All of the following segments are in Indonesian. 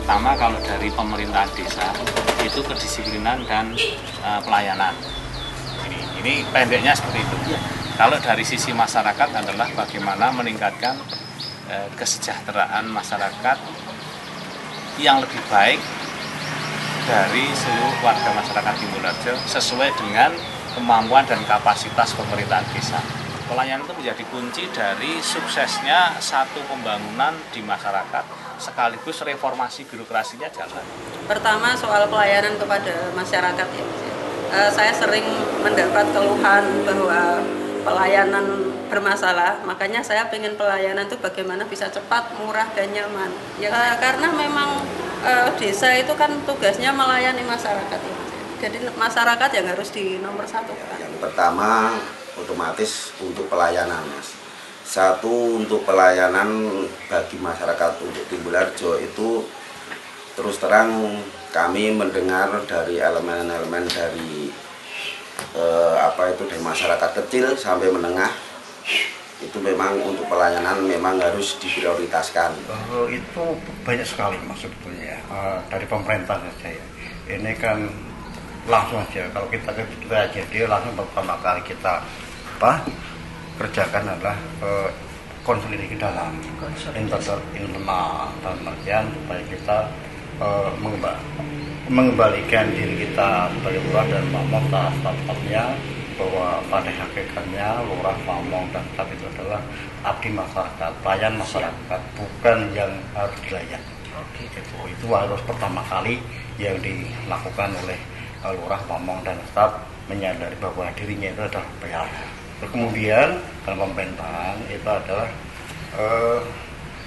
Pertama, kalau dari pemerintahan desa itu kedisiplinan dan pelayanan. Ini pendeknya seperti itu. Kalau dari sisi masyarakat adalah bagaimana meningkatkan kesejahteraan masyarakat yang lebih baik dari seluruh warga masyarakat Timbularjo sesuai dengan kemampuan dan kapasitas pemerintahan desa. Pelayanan itu menjadi kunci dari suksesnya satu pembangunan di masyarakat sekaligus reformasi birokrasinya jalan. Pertama soal pelayanan kepada masyarakat ya. Saya sering mendapat keluhan bahwa pelayanan bermasalah, makanya saya ingin pelayanan itu bagaimana bisa cepat, murah, dan nyaman. Ya, karena memang desa itu kan tugasnya melayani masyarakat ya. Jadi masyarakat yang harus di nomor satu. Yang pertama otomatis untuk pelayanan, Mas. Satu, untuk pelayanan bagi masyarakat untuk Timbularjo itu terus terang kami mendengar dari elemen-elemen dari dari masyarakat kecil sampai menengah itu memang untuk pelayanan memang harus diprioritaskan. Itu banyak sekali Mas sebetulnya dari pemerintah saja ya. Ini kan langsung aja kalau kita aja dia langsung pertama kali kita kerjakan adalah konsolidasi ke dalam internal dan artian supaya kita mengembalikan diri kita sebagai lurah dan pamong statusnya bahwa pada hakikatnya lurah, pamong dan staf itu adalah abdi masyarakat, pelayan masyarakat, bukan yang harus dilayani. Itu harus pertama kali yang dilakukan oleh lurah, pamong dan staf menyadari bahwa dirinya itu adalah pelayan. Kemudian dalam pemerintahan itu adalah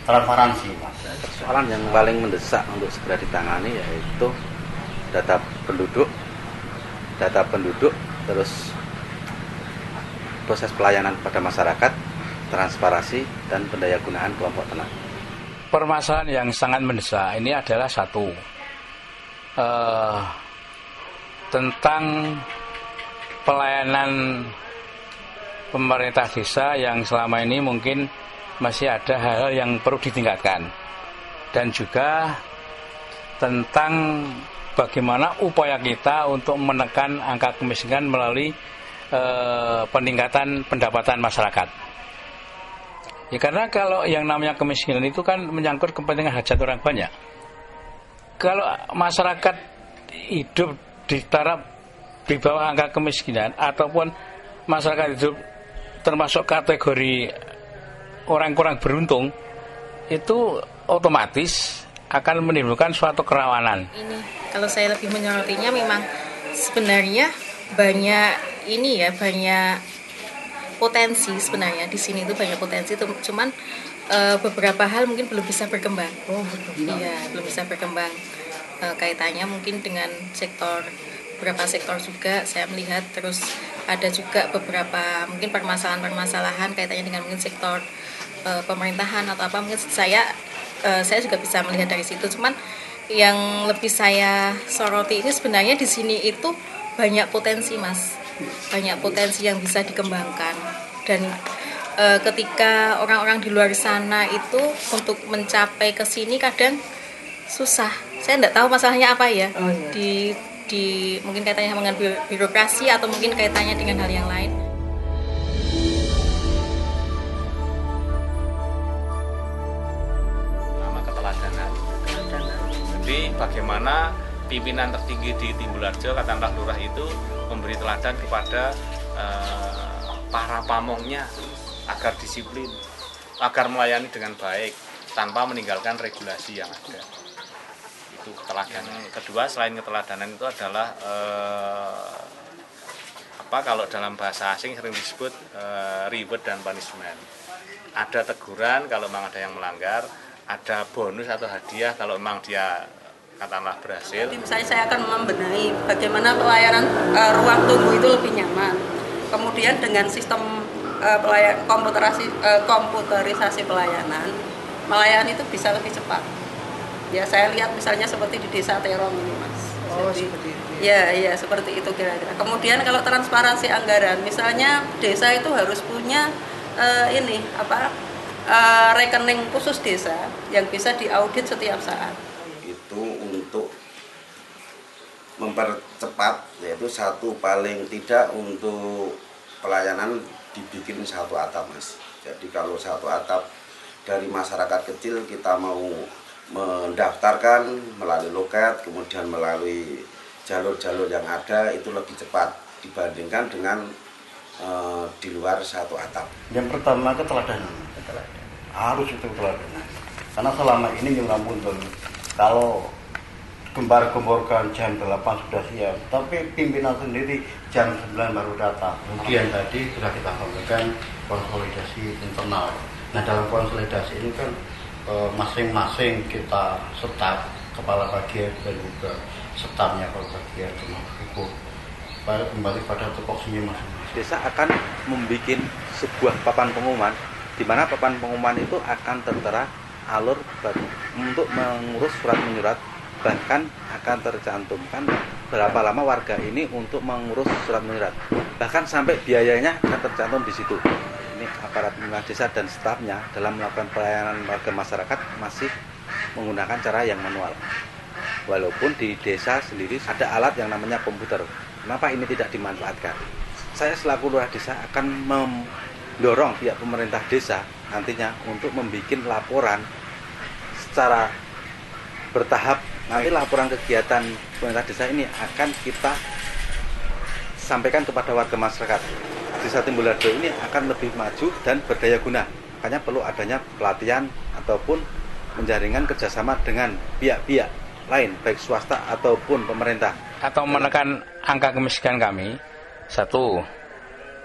transparansi, Mas. Persoalan yang paling mendesak untuk segera ditangani yaitu data penduduk, terus proses pelayanan pada masyarakat, transparansi dan pendayagunaan kelompok tani. Permasalahan yang sangat mendesak ini adalah satu tentang pelayanan pemerintah desa yang selama ini mungkin masih ada hal-hal yang perlu ditingkatkan, dan juga tentang bagaimana upaya kita untuk menekan angka kemiskinan melalui peningkatan pendapatan masyarakat. Ya, karena kalau yang namanya kemiskinan itu kan menyangkut kepentingan hajat orang banyak. Kalau masyarakat hidup di taraf di bawah angka kemiskinan ataupun masyarakat hidup termasuk kategori orang kurang beruntung, itu otomatis akan menimbulkan suatu kerawanan. Ini kalau saya lebih menyorotinya memang sebenarnya banyak potensi sebenarnya di sini itu banyak potensi, cuman beberapa hal mungkin belum bisa berkembang. Iya, belum bisa berkembang. Kaitannya mungkin dengan beberapa sektor juga saya melihat, terus ada juga beberapa mungkin permasalahan kaitannya dengan mungkin sektor pemerintahan atau apa, mungkin saya juga bisa melihat dari situ. Cuman yang lebih saya soroti ini sebenarnya di sini itu banyak potensi, Mas, banyak potensi yang bisa dikembangkan, dan ketika orang-orang di luar sana itu untuk mencapai ke sini kadang susah. Saya tidak tahu masalahnya apa ya. Di mungkin kaitannya dengan birokrasi atau mungkin kaitannya dengan hal yang lain. Nama keteladanan. Jadi bagaimana pimpinan tertinggi di Timbularjo, katakanlah lurah itu memberi teladan kepada para pamongnya agar disiplin, agar melayani dengan baik tanpa meninggalkan regulasi yang ada. Itu keteladanan. Kedua, selain keteladanan itu adalah kalau dalam bahasa asing sering disebut reward dan punishment. Ada teguran kalau memang ada yang melanggar, ada bonus atau hadiah kalau memang dia katakanlah berhasil. Jadi misalnya saya akan membenahi bagaimana pelayanan ruang tunggu itu lebih nyaman. Kemudian dengan sistem komputerisasi pelayanan, melayani itu bisa lebih cepat. Ya, saya lihat misalnya seperti di Desa Terong ini, Mas. Seperti itu. Ya, seperti itu kira-kira. Kemudian kalau transparansi anggaran, misalnya desa itu harus punya rekening khusus desa yang bisa diaudit setiap saat. Itu yaitu untuk mempercepat, yaitu satu paling tidak untuk pelayanan dibikin satu atap Mas. Jadi kalau satu atap dari masyarakat kecil kita mau mendaftarkan melalui loket, kemudian melalui jalur-jalur yang ada itu lebih cepat dibandingkan dengan di luar satu atap. Yang pertama keteladanan. Harus itu keteladanan. Karena selama ini yang Punten kalau gembar-gemborkan jam 8 sudah siap, tapi pimpinan sendiri jam 9 baru datang. Kemudian tadi sudah kita sampaikan konsolidasi internal. Nah, dalam konsolidasi ini kan masing-masing kita staf, kepala bagian dan juga stafnya kepala bagian termasuk ikut kembali pada tupoksinya masing-masing. Desa akan membuat sebuah papan pengumuman, di mana papan pengumuman itu akan tertera alur untuk mengurus surat menyurat, bahkan akan tercantumkan berapa lama warga ini untuk mengurus surat menyurat, bahkan sampai biayanya akan tercantum di situ. Ini aparat pemerintah desa dan stafnya dalam melakukan pelayanan warga masyarakat masih menggunakan cara yang manual. Walaupun di desa sendiri ada alat yang namanya komputer, kenapa ini tidak dimanfaatkan? Saya selaku lurah desa akan mendorong pihak pemerintah desa nantinya untuk membuat laporan secara bertahap. Nanti laporan kegiatan pemerintah desa ini akan kita sampaikan kepada warga masyarakat. Desa Timbularjo ini akan lebih maju dan berdaya guna. Makanya perlu adanya pelatihan ataupun menjaringan kerjasama dengan pihak-pihak lain, baik swasta ataupun pemerintah. Atau menekan angka kemiskinan kami. Satu,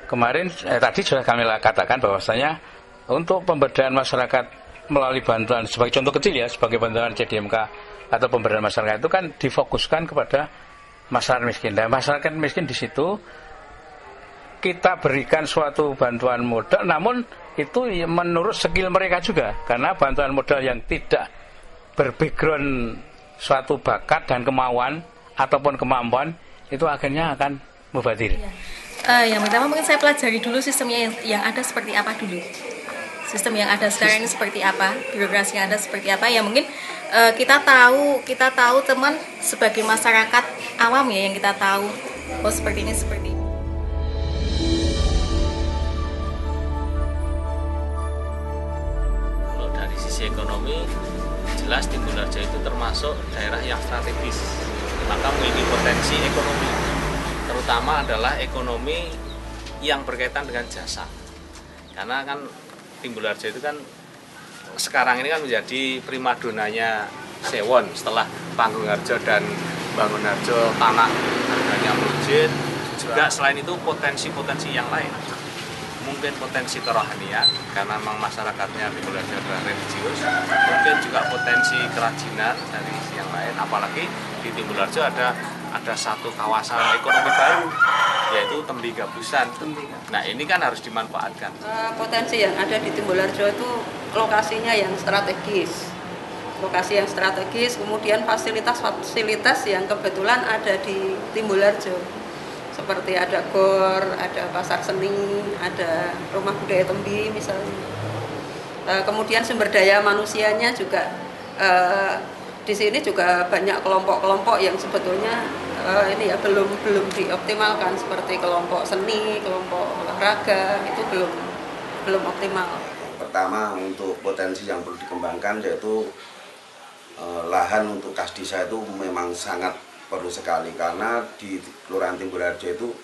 kemarin tadi sudah kami katakan bahwasanya untuk pemberdayaan masyarakat melalui bantuan, sebagai contoh kecil ya, sebagai bantuan CDMK atau pemberdayaan masyarakat itu kan difokuskan kepada masyarakat miskin. Dan masyarakat miskin di situ kita berikan suatu bantuan modal, namun itu menurut skill mereka juga, karena bantuan modal yang tidak berbackground suatu bakat dan kemauan ataupun kemampuan itu akhirnya akan mubadir. Yang pertama mungkin saya pelajari dulu sistemnya yang ada seperti apa dulu. Sistem yang ada sekarang ini seperti apa, birokrasi yang ada seperti apa. Ya mungkin kita tahu teman sebagai masyarakat awam ya, yang kita tahu oh seperti ini seperti ini. Kalau dari sisi ekonomi jelas Timbularjo itu termasuk daerah yang strategis, maka memiliki potensi ekonomi, terutama adalah ekonomi yang berkaitan dengan jasa. Karena kan Timbularjo itu kan sekarang ini kan menjadi primadonanya Sewon setelah Panggung-Harjo dan Bangun-Harjo, tanah harganya melejit. Juga selain itu potensi-potensi yang lain, mungkin potensi kerohanian karena memang masyarakatnya Timbularjo adalah religius, mungkin juga potensi kerajinan dari yang lain, apalagi di Timbularjo ada satu kawasan ekonomi baru yaitu Tembi Gabusan. Nah ini kan harus dimanfaatkan. Potensi yang ada di Timbularjo itu lokasinya yang strategis, kemudian fasilitas-fasilitas yang kebetulan ada di Timbularjo, seperti ada gor, ada pasar seni, ada rumah budaya Tembi misalnya. Kemudian sumber daya manusianya juga di sini juga banyak kelompok-kelompok yang sebetulnya ini ya belum dioptimalkan, seperti kelompok seni, kelompok olahraga itu belum optimal. Pertama, untuk potensi yang perlu dikembangkan yaitu lahan untuk kasdisa itu memang sangat perlu sekali, karena di Kelurahan Timbularjo itu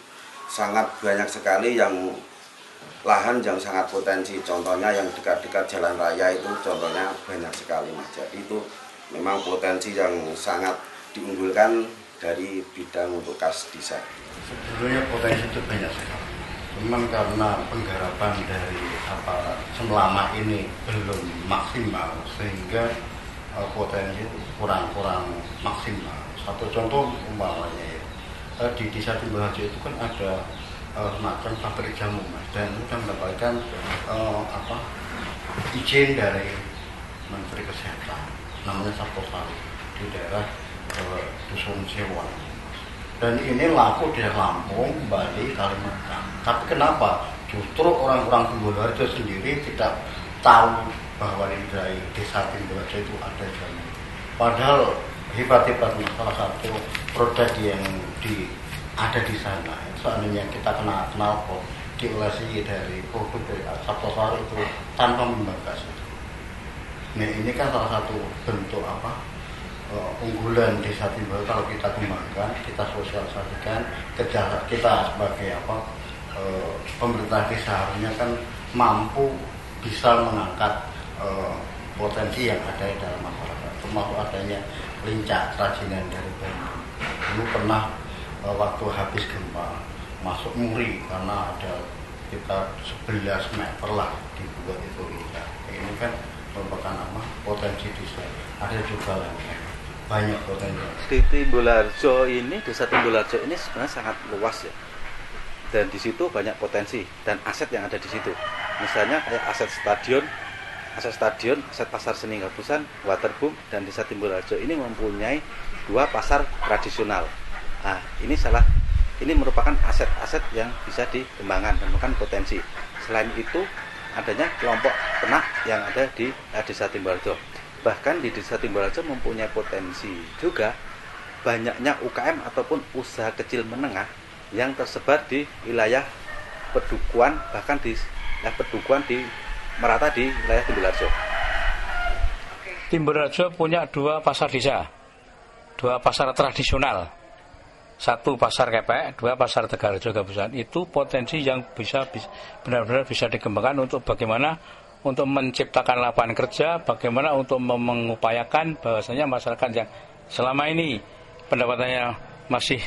sangat banyak sekali yang lahan yang sangat potensi. Contohnya yang dekat-dekat jalan raya itu contohnya banyak sekali Mas. Jadi itu memang potensi yang sangat diunggulkan dari bidang untuk kasdisa. Sebetulnya potensi itu banyak sekali. Cuman karena penggarapan dari selama ini belum maksimal sehingga potensi itu kurang maksimal. Satu contoh umpamanya ya, di desa Timbularjo itu kan ada semacam pabrik jamu Mas, dan sudah mendapatkan izin dari Menteri Kesehatan namanya Saptosari di daerah Dusun Sewon, dan ini laku di Lampung, Bali, Kalimantan. Tapi kenapa justru orang-orang Timbularjo sendiri tidak tahu bahwa di desa Timbularjo itu ada jamu? Padahal hebat-hebatnya salah satu produk yang ada di sana. Seandainya kita kenal kok diolesi dari produk dari Sabtosari itu tanpa membangkas itu. Nah ini kan salah satu bentuk unggulan desa Timbul kalau kita kembangkan, kita sosialisasikan, kita sebagai pemerintah desa harusnya kan mampu bisa mengangkat potensi yang ada di dalam masyarakat, termasuk adanya lincah kerajinan dari bambu. Dulu pernah waktu habis gempa masuk Muri karena ada kita 11 meter lah dibuat itu lincah. Ini kan merupakan potensi desa. Ada juga lainnya banyak potensi. Di Timbularjo ini, desa Timbularjo ini sebenarnya sangat luas ya. Dan di situ banyak potensi dan aset yang ada di situ. Misalnya kayak aset stadion, aset pasar seni Gabusan, waterboom, dan desa Timbularjo ini mempunyai 2 pasar tradisional. Nah, ini merupakan aset-aset yang bisa dikembangkan dan merupakan potensi. Selain itu, adanya kelompok penak yang ada di desa Timbularjo. Bahkan di desa Timbularjo mempunyai potensi juga banyaknya UKM ataupun usaha kecil menengah yang tersebar di wilayah pedukuhan, bahkan di pedukuhan merata di wilayah Timbularjo. Timbularjo punya 2 pasar desa, 2 pasar tradisional, 1 pasar Kepek, 2 pasar Tegalrejo Gabusan. Itu potensi yang benar-benar bisa dikembangkan untuk bagaimana untuk menciptakan lapangan kerja, bagaimana untuk mengupayakan bahwasanya masyarakat yang selama ini pendapatannya masih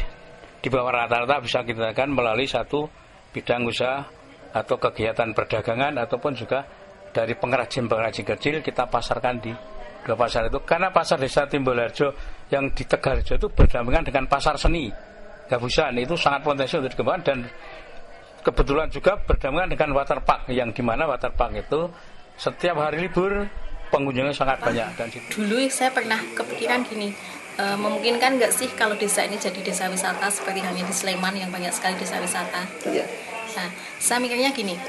di bawah rata-rata bisa kita lakukan melalui satu bidang usaha atau kegiatan perdagangan ataupun juga dari pengrajin-pengrajin kecil kita pasarkan di 2 pasar itu. Karena pasar desa Timbularjo yang di Tegalrejo itu berdampingan dengan pasar seni Gabusan, itu sangat potensi untuk dikembangkan, dan kebetulan juga berdampingan dengan waterpark yang dimana waterpark itu setiap hari libur pengunjungnya sangat banyak. Dan dulu saya pernah kepikiran gini, memungkinkan nggak sih kalau desa ini jadi desa wisata seperti halnya di Sleman yang banyak sekali desa wisata. Nah, saya mikirnya gini,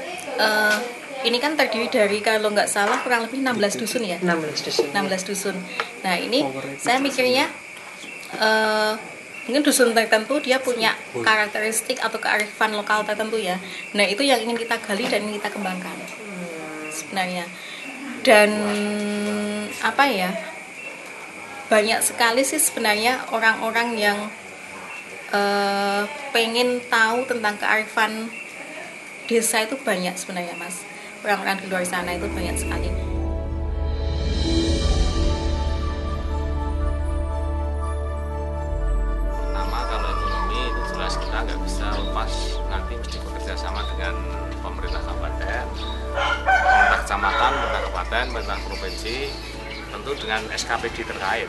ini kan terdiri dari kalau nggak salah kurang lebih 16 dusun ya. 16 dusun. Nah ini saya mikirnya mungkin dusun tertentu dia punya karakteristik atau kearifan lokal tertentu ya. Nah itu yang ingin kita gali dan ingin kita kembangkan sebenarnya. Dan banyak sekali sih sebenarnya orang-orang yang pengen tahu tentang kearifan desa itu banyak sebenarnya Mas. Orang-orang di luar sana itu banyak sekali. Pertama, kalau ekonomi itu jelas kita nggak bisa lepas, nanti mesti bekerja sama dengan pemerintah kabupaten, pemerintah kecamatan, pemerintah kabupaten, pemerintah provinsi, tentu dengan SKPD terkait.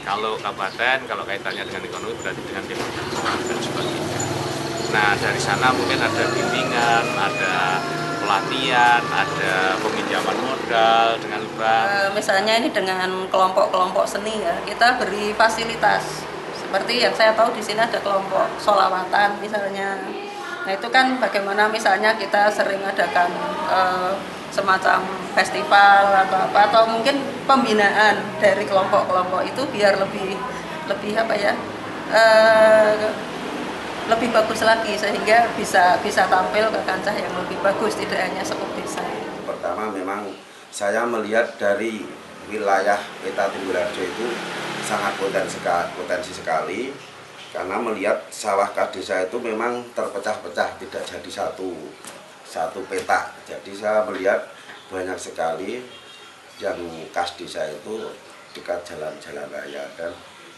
Kalau kabupaten, kalau kaitannya dengan ekonomi berarti dengan Kementerian dan sebagainya. Nah dari sana mungkin ada bimbingan, ada pelatihan, ada peminjaman modal dengan bank. Misalnya ini dengan kelompok-kelompok seni ya, kita beri fasilitas. Seperti yang saya tahu di sini ada kelompok solawatan misalnya. Nah itu kan bagaimana misalnya kita sering adakan semacam festival atau mungkin pembinaan dari kelompok-kelompok itu biar lebih lebih bagus lagi sehingga bisa tampil ke kancah yang lebih bagus, tidak hanya seperti desa. Pertama memang saya melihat dari wilayah Peta Timbularjo itu sangat potensi sekali, karena melihat sawah kas desa itu memang terpecah-pecah, tidak jadi satu peta. Jadi saya melihat banyak sekali yang kas desa itu dekat jalan-jalan raya, dan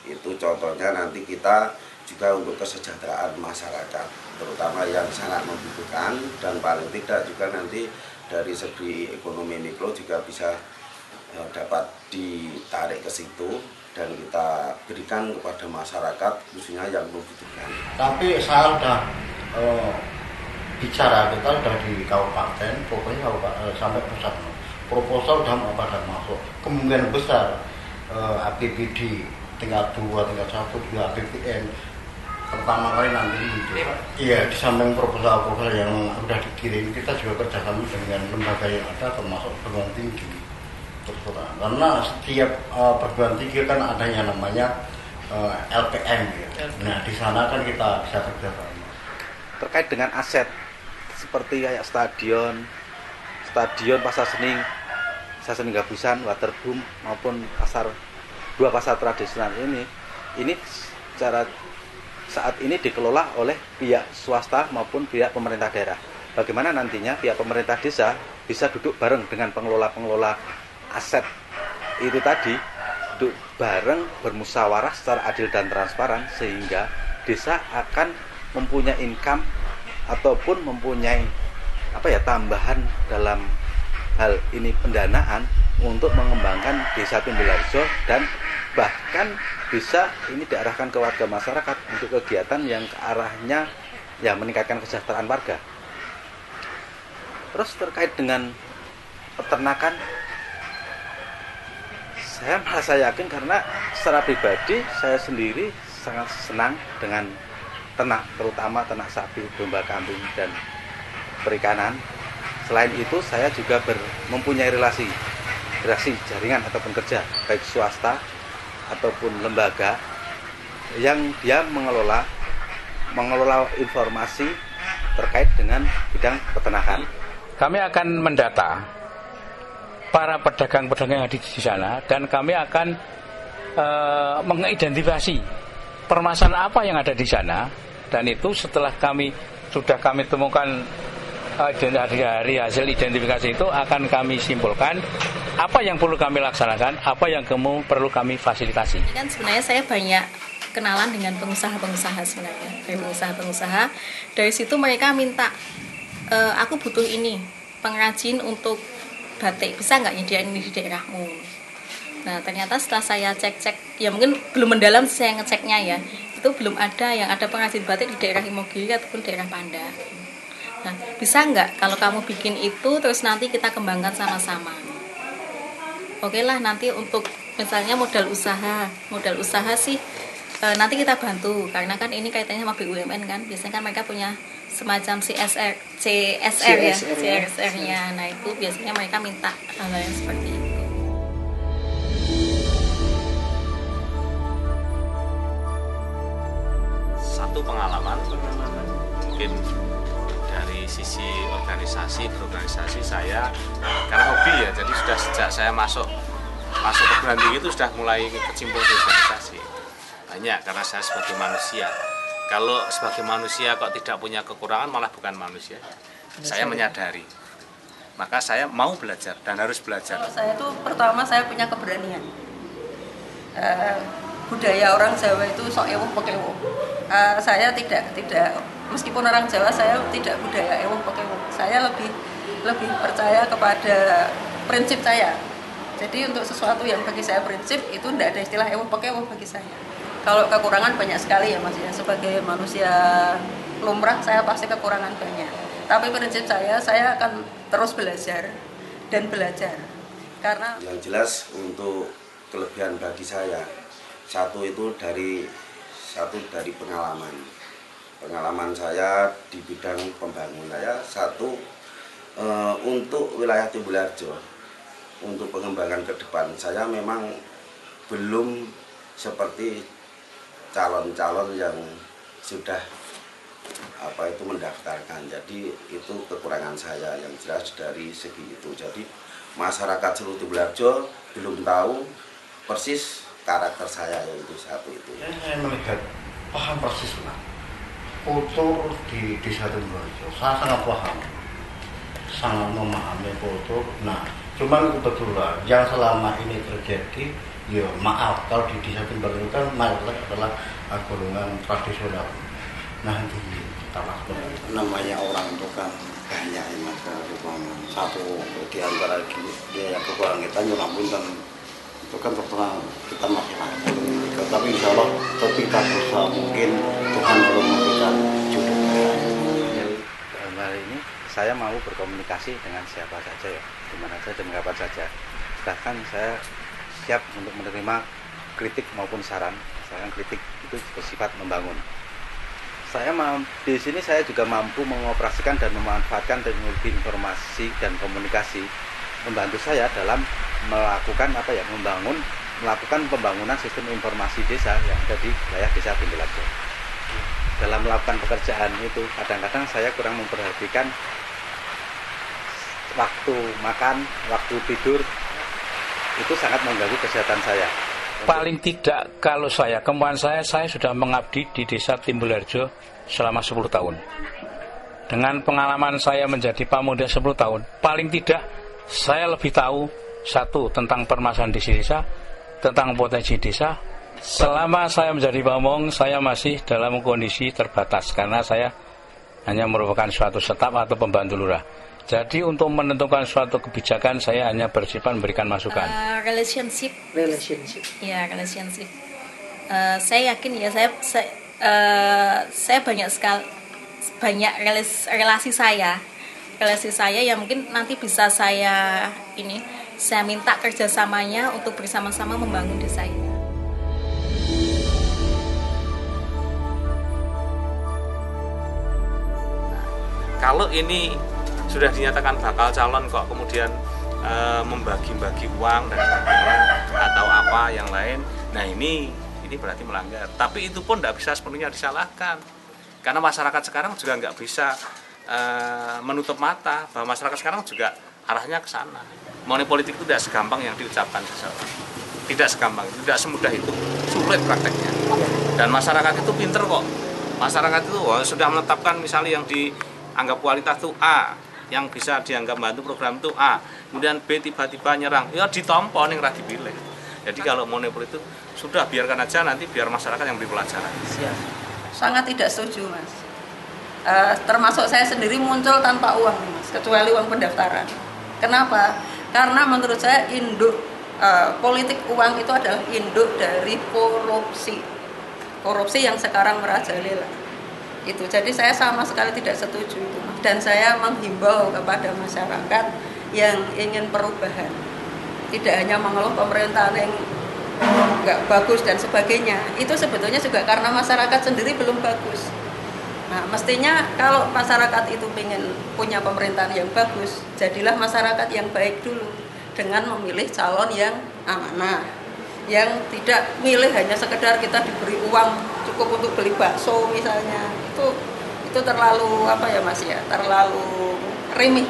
itu contohnya nanti kita juga untuk kesejahteraan masyarakat, terutama yang sangat membutuhkan, dan paling tidak juga nanti dari segi ekonomi mikro juga bisa dapat ditarik ke situ dan kita berikan kepada masyarakat khususnya yang membutuhkan. Tapi saya sudah bicara, kita sudah di kabupaten, pokoknya sampai pusat, proposal sudah mau pada masuk, kemungkinan besar APBD tingkat 2, tingkat 1 juga APBN pertama kali nanti muncul. Iya, di samping proposal-proposal yang sudah dikirim, kita juga kerjasama dengan lembaga yang ada termasuk perguruan tinggi. terserah. Karena setiap perguruan tinggi kan ada yang namanya LPM ya. Nah di sana kan kita bisa kerja sama. Terkait dengan aset seperti kayak stadion pasar seni Gabusan, Waterboom maupun dua pasar tradisional ini secara saat ini dikelola oleh pihak swasta maupun pihak pemerintah daerah. Bagaimana nantinya pihak pemerintah desa bisa duduk bareng dengan pengelola aset itu tadi, duduk bareng bermusyawarah secara adil dan transparan sehingga desa akan mempunyai income ataupun mempunyai tambahan dalam hal ini pendanaan untuk mengembangkan desa Timbulharjo dan bahkan bisa ini diarahkan ke warga masyarakat untuk kegiatan yang ke arahnya ya meningkatkan kesejahteraan warga. Terus terkait dengan peternakan, saya merasa yakin karena secara pribadi saya sendiri sangat senang dengan ternak, terutama ternak sapi, domba, kambing, dan perikanan. Selain itu saya juga mempunyai relasi jaringan ataupun kerja baik swasta ataupun lembaga yang dia mengelola informasi terkait dengan bidang peternakan. Kami akan mendata para pedagang-pedagang yang ada di sana dan kami akan mengidentifikasi permasalahan apa yang ada di sana, dan itu setelah kami temukan dari hasil identifikasi itu akan kami simpulkan apa yang perlu kami laksanakan, apa yang perlu kami fasilitasi. Kan sebenarnya saya banyak kenalan dengan pengusaha-pengusaha sebenarnya, dari pengusaha-pengusaha. Dari situ mereka minta, aku butuh ini pengrajin untuk batik, bisa nggak nyediain ini di daerahmu? Nah ternyata setelah saya cek-cek, ya mungkin belum mendalam saya ngeceknya ya, itu belum ada yang ada pengrajin batik di daerah Imogiri ataupun daerah Panda. Nah bisa nggak kalau kamu bikin itu terus nanti kita kembangkan sama-sama? Oke lah, nanti untuk misalnya modal usaha sih nanti kita bantu, karena kan ini kaitannya sama BUMN kan, biasanya kan mereka punya semacam CSR-nya. Nah itu biasanya mereka minta hal yang seperti itu. Satu pengalaman mungkin dari sisi berorganisasi saya karena hobi ya, jadi sudah sejak saya masuk perguruan tinggi itu sudah mulai kecimpung di organisasi. Banyak karena saya sebagai manusia. Kalau sebagai manusia kok tidak punya kekurangan malah bukan manusia. Saya menyadari. Maka saya mau belajar dan harus belajar. Kalau saya itu pertama saya punya keberanian. Budaya orang Jawa itu sok ewuh pekewuh. Saya tidak meskipun orang Jawa saya tidak budaya ewuh pekewuh. Saya lebih percaya kepada prinsip saya. Jadi untuk sesuatu yang bagi saya prinsip itu tidak ada istilah ewuh pekewuh bagi saya. Kalau kekurangan banyak sekali ya Mas ya, sebagai manusia lumrah saya pasti kekurangan banyak. Tapi prinsip saya akan terus belajar dan belajar. Karena yang jelas untuk kelebihan bagi saya, satu dari pengalaman saya di bidang pembangunan. Untuk wilayah Timbulharjo, untuk pengembangan ke depan saya memang belum seperti calon-calon yang sudah mendaftarkan. Jadi itu kekurangan saya yang jelas dari segi itu. Jadi masyarakat seluruh Timbulharjo belum tahu persis karakter saya, yaitu satu itu. Saya melihat paham persis lah kultur di desa Timbulharjo. Saya sangat paham, sangat memahami kultur. Nah, cuman kebetulan yang selama ini terjadi, ya maaf kalau di desa Timbulharjo kan mayoritas adalah golongan tradisional. Nah, itu namanya orang itu kan banyak ya Mas, satu di antara dia yang kekurangan kita nyuruh kan itu kan terserah kita masing-masing. Tapi insya Allah ketika berusaha mungkin Tuhan belum memberikan jodoh. Dalam hal ini saya mau berkomunikasi dengan siapa saja ya, dimana saja dan kapan saja. Bahkan saya siap untuk menerima kritik maupun saran. Misalkan kritik itu bersifat membangun. Di sini saya juga mampu mengoperasikan dan memanfaatkan teknologi informasi dan komunikasi membantu saya dalam melakukan pembangunan sistem informasi desa yang ada di wilayah desa Timbularjo. Dalam melakukan pekerjaan itu kadang-kadang saya kurang memperhatikan waktu makan, waktu tidur, itu sangat mengganggu kesehatan saya. Paling tidak kalau kemauan saya sudah mengabdi di desa Timbularjo selama 10 tahun. Dengan pengalaman saya menjadi Pamuda 10 tahun, paling tidak saya lebih tahu satu tentang permasalahan di desa, tentang potensi desa. Selama saya menjadi Pamong, saya masih dalam kondisi terbatas karena saya hanya merupakan suatu staf atau pembantu lurah. Jadi untuk menentukan suatu kebijakan saya hanya bersifat memberikan masukan. Relationship. Ya, relationship. Saya yakin ya saya banyak relasi saya yang mungkin nanti bisa saya minta kerjasamanya untuk bersama-sama membangun desa ini. Kalau ini sudah dinyatakan bakal calon kok kemudian membagi-bagi uang dan sebagainya atau apa yang lain, nah ini berarti melanggar. Tapi itu pun tidak bisa sepenuhnya disalahkan karena masyarakat sekarang juga nggak bisa menutup mata bahwa masyarakat sekarang juga arahnya ke sana. Money politik itu tidak segampang yang diucapkan seseorang, tidak segampang, tidak semudah itu, sulit prakteknya. Dan masyarakat itu pinter kok. Masyarakat itu sudah menetapkan misalnya yang dianggap kualitas itu A, yang bisa dianggap bantu program itu A, kemudian B tiba-tiba nyerang, ya ditompo yang rada dipilih. Jadi kalau monopoli itu sudah biarkan aja, nanti biar masyarakat yang beri pelajaran. Sangat tidak setuju, Mas. Termasuk saya sendiri muncul tanpa uang, Mas, kecuali uang pendaftaran. Kenapa? Karena menurut saya induk politik uang itu adalah induk dari korupsi yang sekarang merajalela. Itu jadi saya sama sekali tidak setuju itu, dan saya menghimbau kepada masyarakat yang ingin perubahan, tidak hanya mengeluh pemerintahan yang nggak bagus dan sebagainya, itu sebetulnya juga karena masyarakat sendiri belum bagus. Nah, mestinya kalau masyarakat itu ingin punya pemerintahan yang bagus, jadilah masyarakat yang baik dulu dengan memilih calon yang amanah, yang tidak milih hanya sekedar kita diberi uang cukup untuk beli bakso misalnya. Itu terlalu terlalu remeh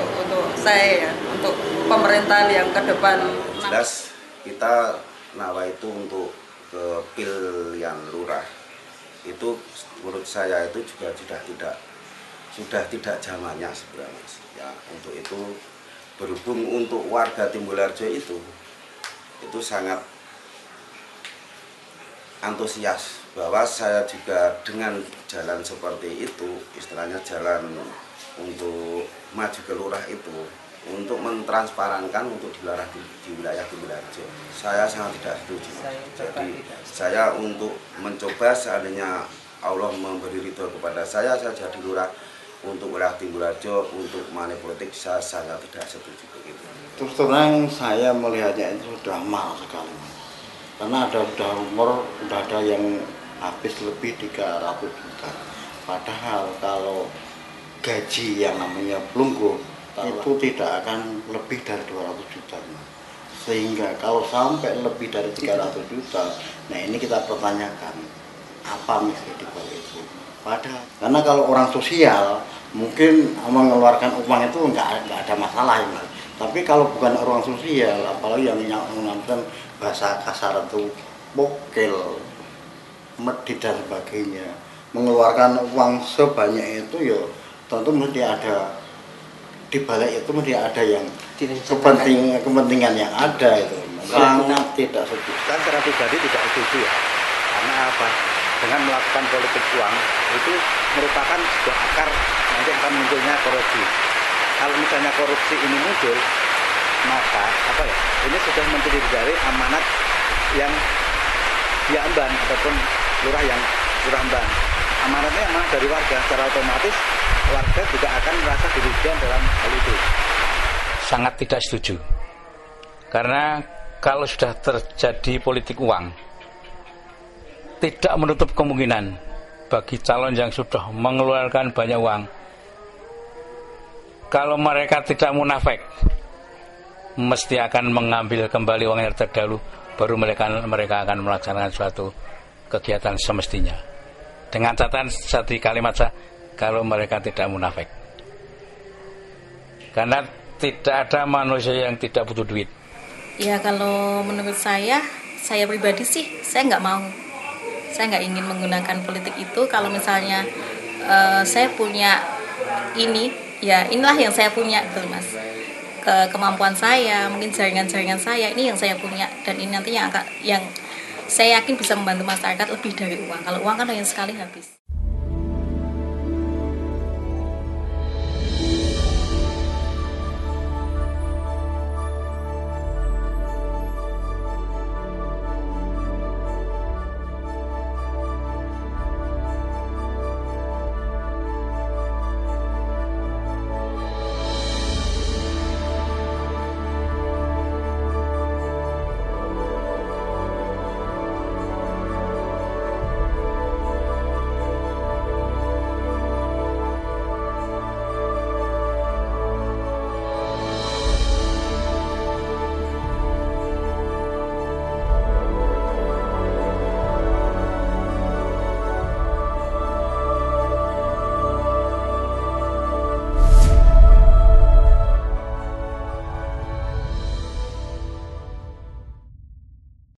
untuk saya ya, untuk pemerintahan yang ke depan. Jelas kita nawa itu untuk ke pilihan lurah itu menurut saya itu juga sudah tidak zamannya sebenarnya, Mas. Ya, untuk itu berhubung untuk warga Timbularjo itu sangat antusias bahwa saya juga dengan jalan seperti itu, istilahnya jalan untuk maju ke lurah itu, untuk mentransparankan untuk di wilayah Timbularjo. Saya sangat tidak setuju. Jadi saya untuk mencoba seandainya Allah memberi ridho kepada saya jadi lurah untuk wilayah Timbularjo, untuk money politik saya sangat tidak setuju begitu. Terus terang saya melihatnya itu sudah mahal sekali, karena sudah umur sudah ada yang habis lebih 300 juta. Padahal kalau gaji yang namanya pelunggu itu tidak akan lebih dari 200 juta. Sehingga kalau sampai lebih dari 300 juta, nah ini kita pertanyakan apa misi di balik itu. Padahal karena kalau orang sosial mungkin mengeluarkan uang itu nggak ada masalah ya. Tapi kalau bukan orang sosial, apalagi yang menggunakan bahasa kasar itu bokel, medit dan sebagainya, mengeluarkan uang sebanyak itu ya tentu mesti ada di balik itu, mesti ada yang kepentingan yang ada itu. Sangat tidak setuju. Kan secara pribadi tidak setuju ya. Karena apa? Dengan melakukan politik uang itu merupakan sebuah akar nanti akan munculnya korupsi. Kalau misalnya korupsi ini muncul, maka ini sudah mencuri dari amanat yang dia emban ataupun lurah emban. Amanatnya emang dari warga, secara otomatis warga juga akan merasa dirugikan dalam hal itu. Sangat tidak setuju. Karena kalau sudah terjadi politik uang, tidak menutup kemungkinan bagi calon yang sudah mengeluarkan banyak uang, kalau mereka tidak munafik, mesti akan mengambil kembali uang yang terdahulu, baru mereka akan melaksanakan suatu kegiatan semestinya. Dengan catatan satu kalimat saja, kalau mereka tidak munafik. Karena tidak ada manusia yang tidak butuh duit. Ya kalau menurut saya pribadi sih, saya nggak mau. Saya nggak ingin menggunakan politik itu. Kalau misalnya saya punya ini, ya inilah yang saya punya, gitu Mas. Kemampuan saya, mungkin jaringan-jaringan saya, ini yang saya punya. Dan ini nanti yang saya yakin bisa membantu masyarakat lebih dari uang. Kalau uang kan hanya sekali habis.